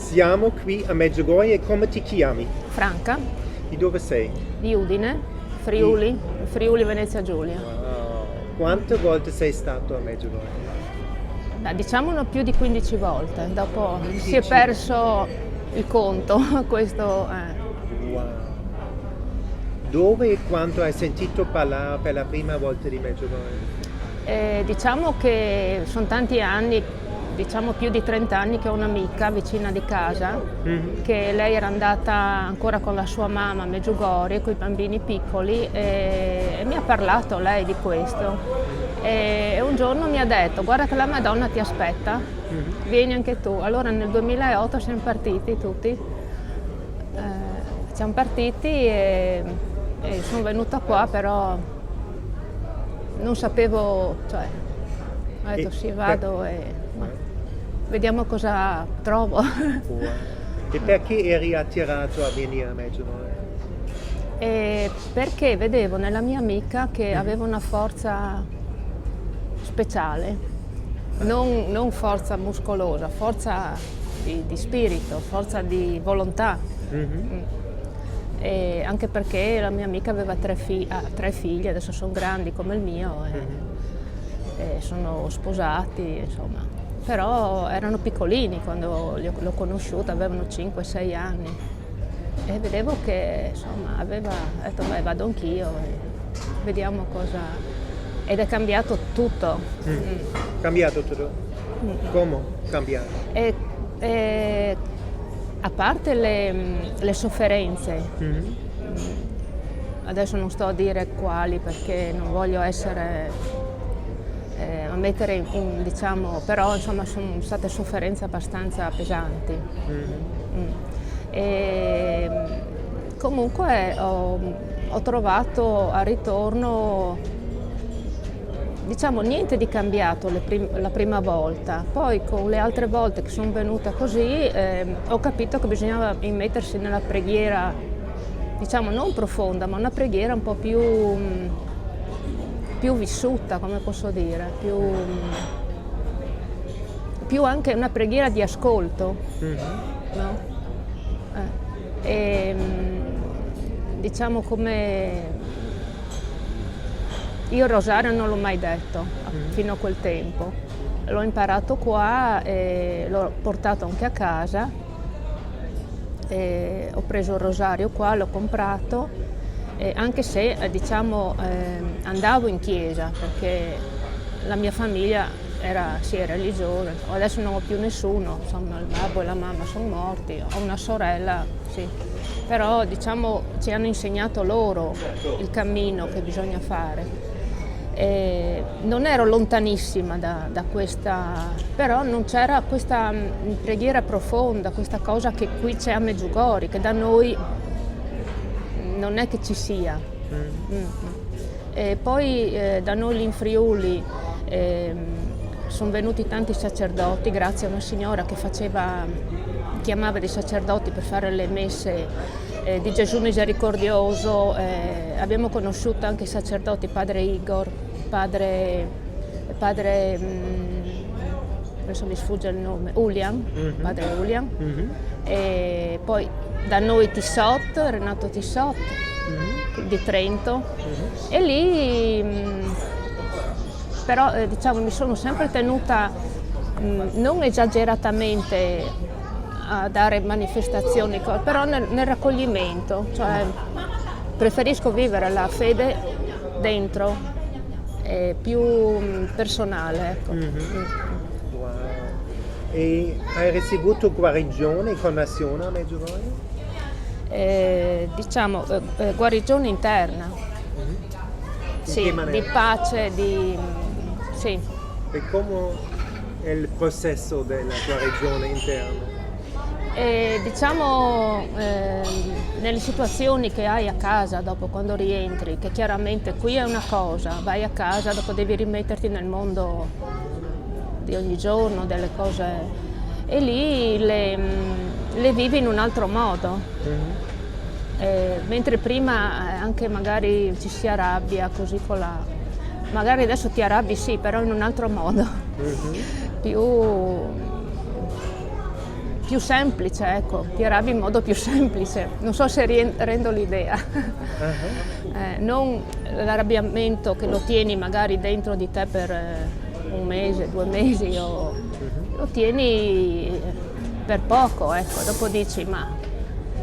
Siamo qui a Medjugorje e come ti chiami? Franca, Di dove sei? di Udine, Friuli Venezia Giulia. Wow. Quante volte sei stato a Medjugorje? Beh, diciamo più di 15 volte, dopo 15. si è perso il conto, questo Wow. Dove e quando hai sentito parlare per la prima volta di Medjugorje? Diciamo che sono tanti anni, diciamo più di 30 anni che ho un'amica vicina di casa, che lei era andata ancora con la sua mamma a Medjugorje, con i bambini piccoli, e mi ha parlato lei di questo. E un giorno mi ha detto: guarda che la Madonna ti aspetta, vieni anche tu. Allora nel 2008 siamo partiti tutti, e sono venuta qua, però non sapevo, cioè ho detto sì, vado ma vediamo cosa trovo. Wow. E perché eri attirato a venire a Medjugorje? Perché vedevo nella mia amica che aveva una forza speciale, non forza muscolosa, forza di spirito, forza di volontà. E anche perché la mia amica aveva tre figli, adesso sono grandi come il mio, e sono sposati, insomma. Però erano piccolini quando l'ho conosciuta, avevano 5-6 anni. E vedevo che, insomma, ho detto, beh, vado anch'io e vediamo cosa. Ed è cambiato tutto. Cambiato tutto? Come cambiato? A parte le sofferenze, adesso non sto a dire quali perché non voglio essere a mettere diciamo, però insomma sono state sofferenze abbastanza pesanti. E comunque ho trovato al ritorno, diciamo, niente di cambiato la prima volta. Poi con le altre volte che sono venuta così ho capito che bisognava immettersi nella preghiera, diciamo non profonda, ma una preghiera un po' più vissuta, come posso dire, più anche una preghiera di ascolto, no? Diciamo come io il rosario non l'ho mai detto fino a quel tempo, l'ho imparato qua e l'ho portato anche a casa, e ho preso il rosario qua, l'ho comprato, anche se diciamo andavo in chiesa perché la mia famiglia era religiosa, adesso non ho più nessuno, insomma il babbo e la mamma sono morti, ho una sorella, sì. Però diciamo ci hanno insegnato loro il cammino che bisogna fare. Non ero lontanissima da questa, però non c'era questa preghiera profonda, questa cosa che qui c'è a Medjugorje, che da noi non è che ci sia. E poi da noi lì in Friuli sono venuti tanti sacerdoti, grazie a una signora che chiamava dei sacerdoti per fare le messe di Gesù misericordioso. Abbiamo conosciuto anche i sacerdoti, padre Igor, padre adesso mi sfugge il nome, padre Ulian, e poi da noi Tissot, Renato Tissot di Trento, e lì però diciamo mi sono sempre tenuta non esageratamente a dare manifestazioni, però nel raccoglimento, cioè preferisco vivere la fede dentro, più personale, ecco. Wow. E hai ricevuto guarigione e conversione a Medjugorje? Diciamo guarigione interna, sì, di pace, sì. E come è il processo della guarigione interna? Diciamo nelle situazioni che hai a casa dopo quando rientri, che chiaramente qui è una cosa, vai a casa, dopo devi rimetterti nel mondo di ogni giorno, delle cose, e lì le vivi in un altro modo. Mentre prima anche magari ci si arrabbia così magari adesso ti arrabbi sì, però in un altro modo, più più semplice, ecco, ti arrabbi in modo più semplice. Non so se rendo l'idea. Non l'arrabbiamento che lo tieni magari dentro di te per un mese, 2 mesi, o lo tieni per poco, ecco, dopo dici ma...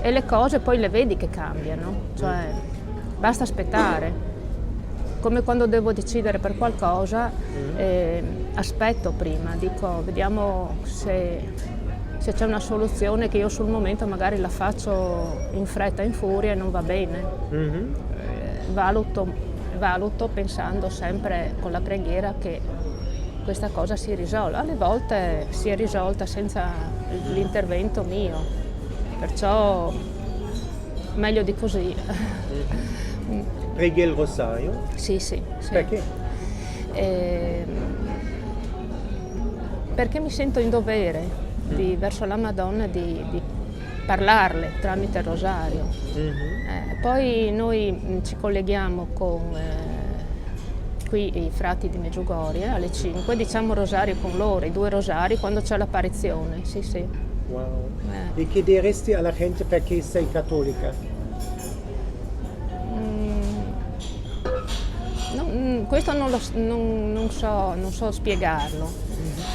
E le cose poi le vedi che cambiano, cioè basta aspettare. Come quando devo decidere per qualcosa, aspetto prima, dico vediamo se c'è una soluzione che io sul momento magari la faccio in fretta, in furia e non va bene. Valuto pensando sempre con la preghiera che questa cosa si risolva. Alle volte si è risolta senza l'intervento mio, perciò meglio di così. Preghi il rosario? Sì. Perché? Perché mi sento in dovere verso la Madonna di parlarle tramite il rosario. Poi noi ci colleghiamo con qui i frati di Medjugorje alle 5, diciamo rosario con loro, i 2 rosari quando c'è l'apparizione, sì. Wow. E chiederesti alla gente perché sei cattolica? Questo non so spiegarlo,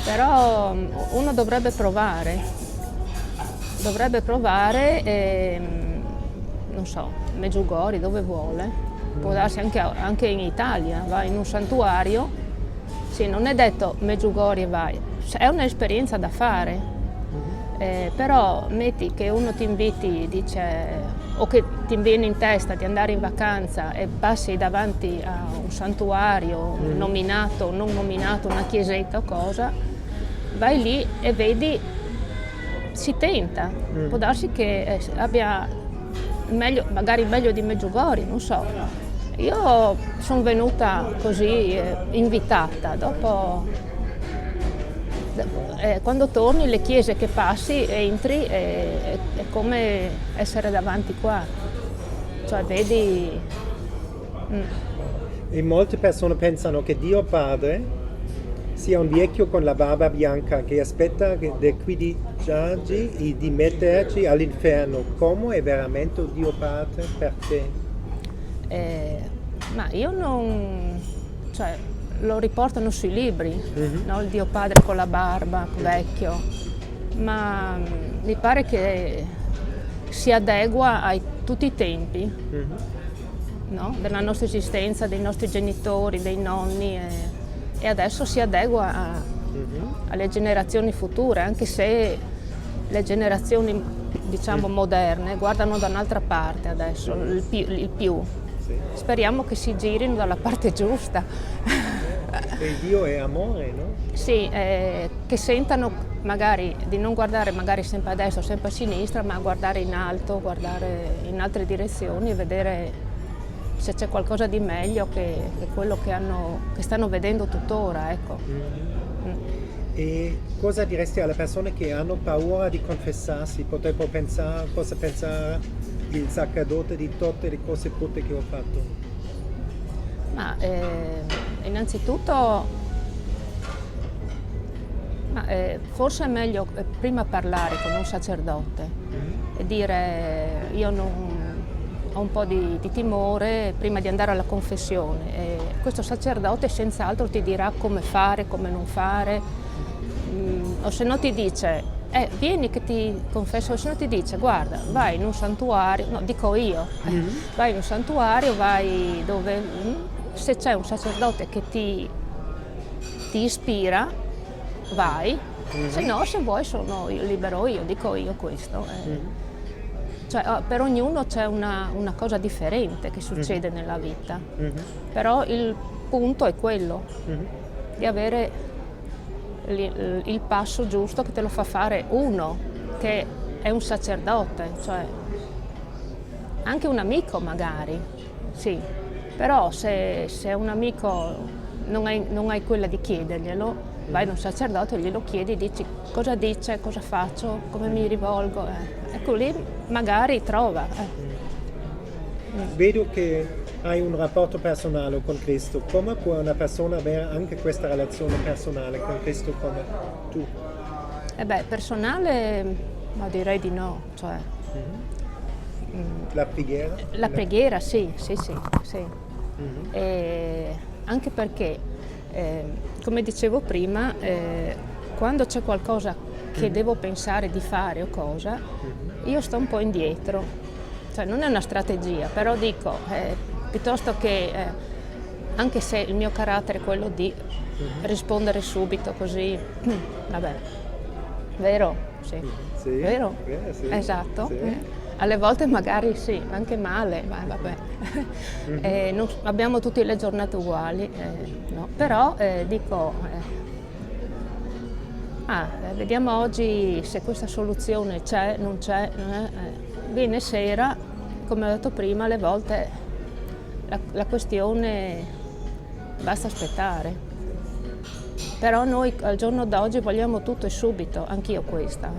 però uno dovrebbe provare non so, Medjugorje, dove vuole, può darsi anche in Italia, va in un santuario, sì, non è detto Medjugorje vai, è un'esperienza da fare, però metti che uno ti inviti, dice, o che ti viene in testa di andare in vacanza e passi davanti a un santuario nominato o non nominato, una chiesetta o cosa, vai lì e vedi, si tenta, può darsi che abbia magari meglio di Medjugorje, non so. Io sono venuta così invitata, dopo quando torni le chiese che passi entri è come essere davanti qua, cioè vedi. E molte persone pensano che Dio Padre sia un vecchio con la barba bianca che aspetta di liquidarci e di metterci all'inferno. Come è veramente Dio Padre per te? Ma io non... cioè, lo riportano sui libri, no? Il Dio Padre con la barba, vecchio, ma mi pare che si adegua a tutti i tempi, no? Della nostra esistenza, dei nostri genitori, dei nonni, e adesso si adegua alle generazioni future, anche se le generazioni, diciamo, moderne guardano da un'altra parte adesso, il più. Speriamo che si girino dalla parte giusta. E Dio è amore, no? Sì, che sentano magari di non guardare magari sempre a destra o sempre a sinistra, ma guardare in alto, guardare in altre direzioni e vedere se c'è qualcosa di meglio che quello che stanno vedendo tuttora, ecco. E cosa diresti alle persone che hanno paura di confessarsi? Potrebbero pensare, cosa pensare il sacerdote di tutte le cose brutte che ho fatto? Ma innanzitutto forse è meglio prima parlare con un sacerdote e dire io ho un po' di timore prima di andare alla confessione, e questo sacerdote senz'altro ti dirà come fare, come non fare, o se no ti dice vieni che ti confesso, o se no ti dice guarda vai in un santuario, no dico io, vai in un santuario, vai dove, se c'è un sacerdote che ti ispira vai, se no se vuoi sono libero io, dico io questo. Cioè, per ognuno c'è una cosa differente che succede nella vita, però il punto è quello di avere il passo giusto che te lo fa fare uno che è un sacerdote, cioè anche un amico magari, sì, però se un amico non hai quella di chiederglielo, vai da un sacerdote e glielo chiedi, dici cosa dice, cosa faccio, come mi rivolgo, ecco lì magari trova. Vedo che hai un rapporto personale con Cristo. Come può una persona avere anche questa relazione personale con Cristo come tu? Personale Ma direi di no, cioè, La preghiera? la preghiera sì. Mhm. Anche perché, come dicevo prima, quando c'è qualcosa che devo pensare di fare o cosa, io sto un po' indietro. Cioè, non è una strategia, però dico, piuttosto che, anche se il mio carattere è quello di rispondere subito così, vabbè, vero? Sì. Sì, Vero? sì, Esatto. sì. Alle volte magari sì, anche male, ma vabbè. Abbiamo tutte le giornate uguali, no. Però dico, vediamo oggi se questa soluzione c'è, non c'è. Viene sera, come ho detto prima, alle volte la questione basta aspettare. Però noi al giorno d'oggi vogliamo tutto e subito, anch'io questa.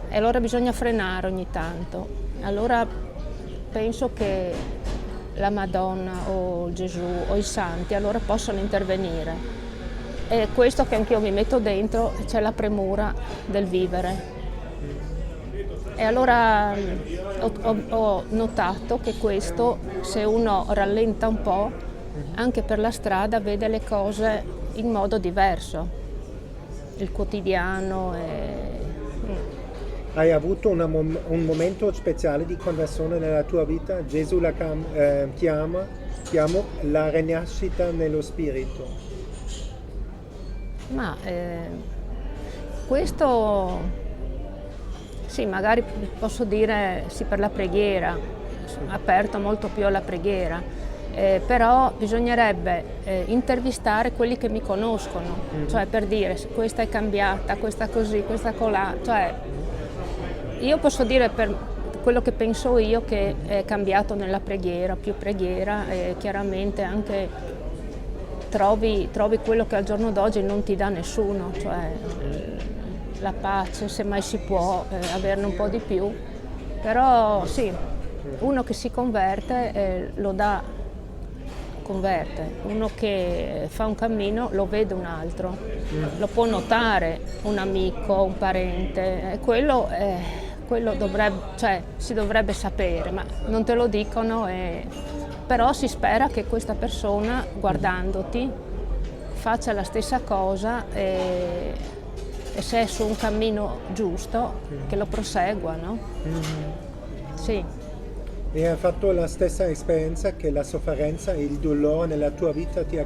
E allora bisogna frenare ogni tanto. Allora penso che la Madonna o Gesù o i santi allora possono intervenire. E questo che anch'io mi metto dentro, c'è la premura del vivere. E allora ho notato che questo, se uno rallenta un po', anche per la strada vede le cose in modo diverso, il quotidiano. Hai avuto un momento speciale di conversione nella tua vita? Gesù la chiamo la rinascita nello spirito. Ma questo sì, magari posso dire sì per la preghiera, aperto molto più alla preghiera, però bisognerebbe intervistare quelli che mi conoscono, cioè per dire questa è cambiata, questa così, questa colà, cioè io posso dire per quello che penso io che è cambiato nella preghiera, più preghiera e chiaramente anche trovi quello che al giorno d'oggi non ti dà nessuno, cioè la pace, se mai si può averne un po' di più, però sì, uno che si converte converte, uno che fa un cammino lo vede un altro, lo può notare un amico, un parente, quello si dovrebbe sapere, ma non te lo dicono, però si spera che questa persona guardandoti faccia la stessa cosa e se è su un cammino giusto che lo prosegua, no? Sì. E hai fatto la stessa esperienza che la sofferenza e il dolore nella tua vita ti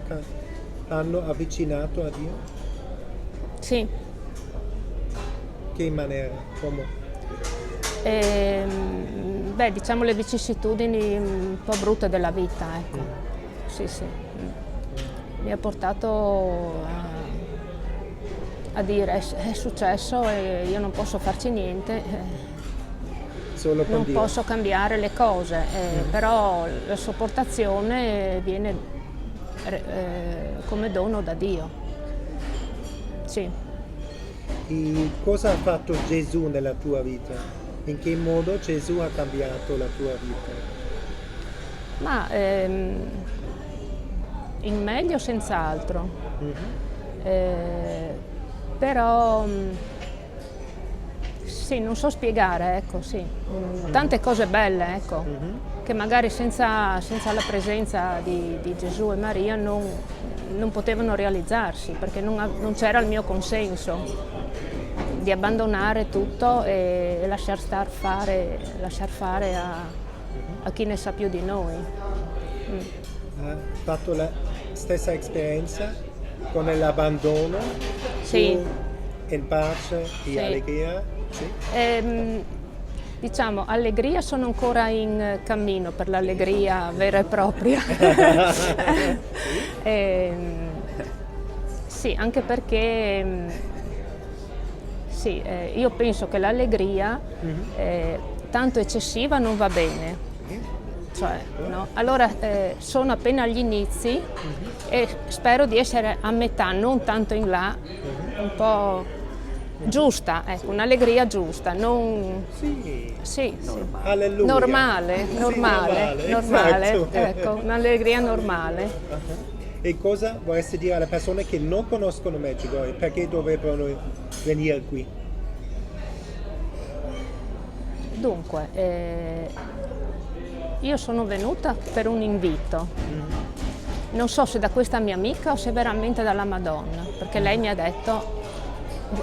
hanno avvicinato a Dio? Sì. Che maniera? Come? Diciamo le vicissitudini un po' brutte della vita, ecco. Sì. Mi ha portato a dire è successo e io non posso farci niente, Solo con non Dio. posso cambiare le cose, però la sopportazione viene come dono da Dio. Sì. E cosa ha fatto Gesù nella tua vita? In che modo Gesù ha cambiato la tua vita? Ma in meglio senz'altro, però sì, non so spiegare, ecco, sì. Tante cose belle, ecco, che magari senza la presenza di Gesù e Maria non potevano realizzarsi, perché non c'era il mio consenso di abbandonare tutto e lasciar fare a chi ne sa più di noi. Ha fatto la stessa esperienza con l'abbandono? Sì. In pace e Sì. allegria? Sì. Diciamo, allegria, sono ancora in cammino per l'allegria vera e propria. Sì, anche perché sì, io penso che l'allegria tanto eccessiva non va bene. Cioè, no? Allora sono appena agli inizi e spero di essere a metà, non tanto in là, un po' giusta, ecco, un'allegria giusta, non... Sì. Alleluia. Normale, esatto. ecco, un'allegria normale. E cosa vorresti dire alle persone che non conoscono Medjugorje? Perché dovrebbero venire qui? Dunque, io sono venuta per un invito. Non so se da questa mia amica o se veramente dalla Madonna, perché lei mi ha detto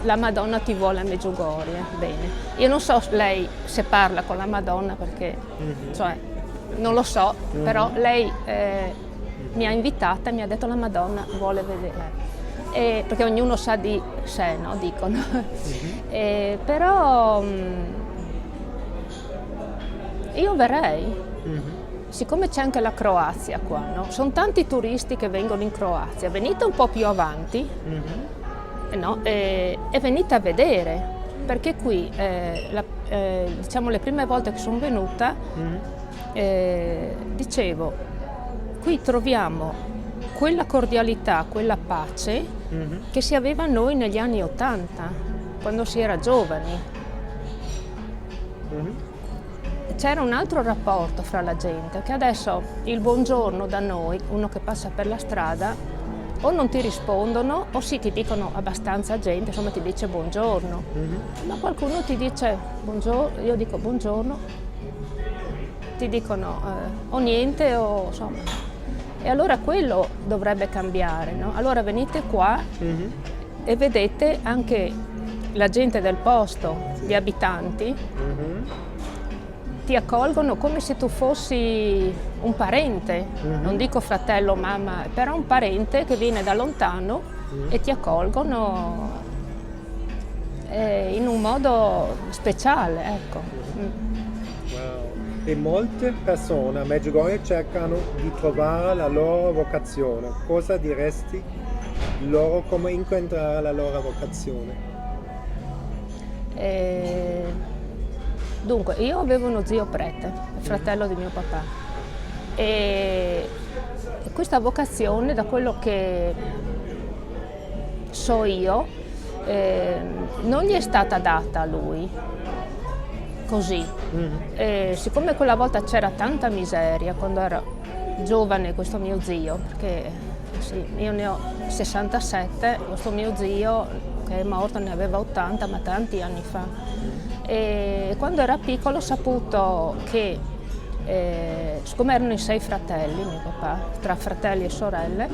la Madonna ti vuole a Medjugorje. Bene, io non so lei se parla con la Madonna perché, cioè, non lo so, però lei mi ha invitata e mi ha detto la Madonna vuole vedere. Perché ognuno sa di sé, no? Dicono. Però io verrei. Siccome c'è anche la Croazia qua, no? Sono tanti turisti che vengono in Croazia, venite un po' più avanti, no? E venite a vedere, perché qui, diciamo le prime volte che sono venuta, dicevo, qui troviamo quella cordialità, quella pace che si aveva noi negli anni '80, quando si era giovani. C'era un altro rapporto fra la gente, che adesso il buongiorno da noi, uno che passa per la strada, o non ti rispondono o sì ti dicono abbastanza gente, insomma ti dice buongiorno, ma qualcuno ti dice buongiorno, io dico buongiorno, ti dicono o niente o insomma. E allora quello dovrebbe cambiare, no? Allora venite qua e vedete anche la gente del posto, gli abitanti, ti accolgono come se tu fossi un parente, non dico fratello, mamma, però un parente che viene da lontano e ti accolgono in un modo speciale, ecco. Wow. E molte persone a Medjugorje cercano di trovare la loro vocazione. Cosa diresti loro, come incontrare la loro vocazione? Dunque, io avevo uno zio prete, il fratello di mio papà, e questa vocazione, da quello che so io, non gli è stata data a lui, così. Siccome quella volta c'era tanta miseria, quando era giovane questo mio zio, perché sì, io ne ho 67, questo mio zio che è morto ne aveva 80, ma tanti anni fa. E quando era piccolo ho saputo che, siccome erano in 6 fratelli, mio papà, tra fratelli e sorelle,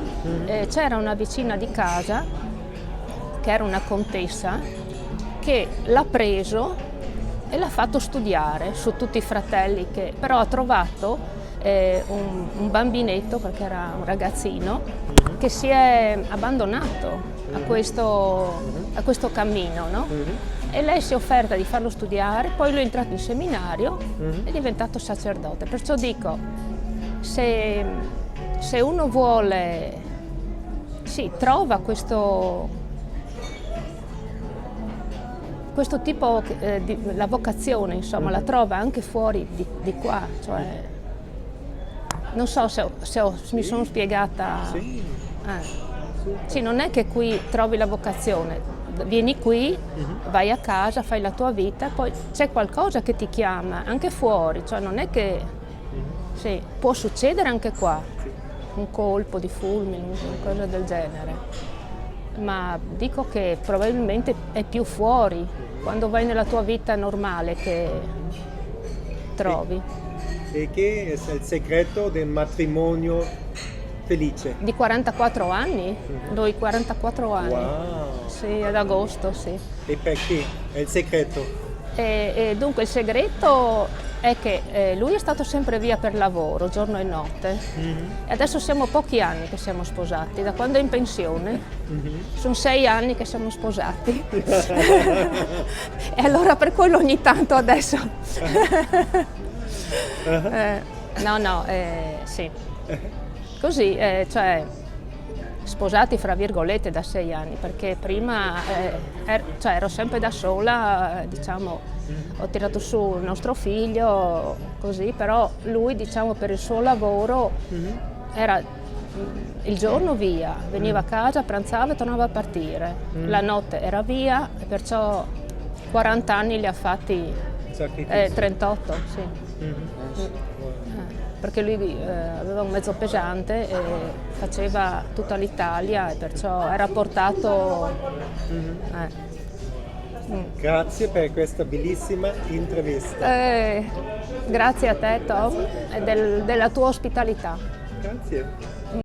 c'era una vicina di casa, che era una contessa, che l'ha preso e l'ha fatto studiare su tutti i fratelli, però ha trovato un bambinetto, perché era un ragazzino, che si è abbandonato a questo cammino, no? E lei si è offerta di farlo studiare, poi lui è entrato in seminario e è diventato sacerdote. Perciò dico, se uno vuole, sì, trova questo tipo, la vocazione, insomma, la trova anche fuori di qua. Cioè, non so se mi sono spiegata. Sì. Sì, non è che qui trovi la vocazione. Vieni qui, vai a casa, fai la tua vita, poi c'è qualcosa che ti chiama anche fuori, cioè non è che sì, può succedere anche qua, un colpo di fulmine, una cosa del genere, ma dico che probabilmente è più fuori, quando vai nella tua vita normale, che trovi. E che è il segreto del matrimonio felice? Di 44 anni? Noi 44 anni. Wow! Sì, ad agosto, sì. E perché? È il segreto? E dunque il segreto è che lui è stato sempre via per lavoro, giorno e notte. E adesso siamo pochi anni che siamo sposati, da quando è in pensione. Sono 6 anni che siamo sposati. E allora per quello ogni tanto adesso... sì. Così, cioè, sposati fra virgolette da 6 anni, perché prima ero sempre da sola, diciamo, ho tirato su il nostro figlio, così, però lui, diciamo, per il suo lavoro era il giorno via, veniva a casa, pranzava e tornava a partire, la notte era via, e perciò 40 anni li ha fatti, 38, sì. Perché lui aveva un mezzo pesante e faceva tutta l'Italia e perciò era portato. Grazie per questa bellissima intervista. Grazie a te Tom e della tua ospitalità. Grazie.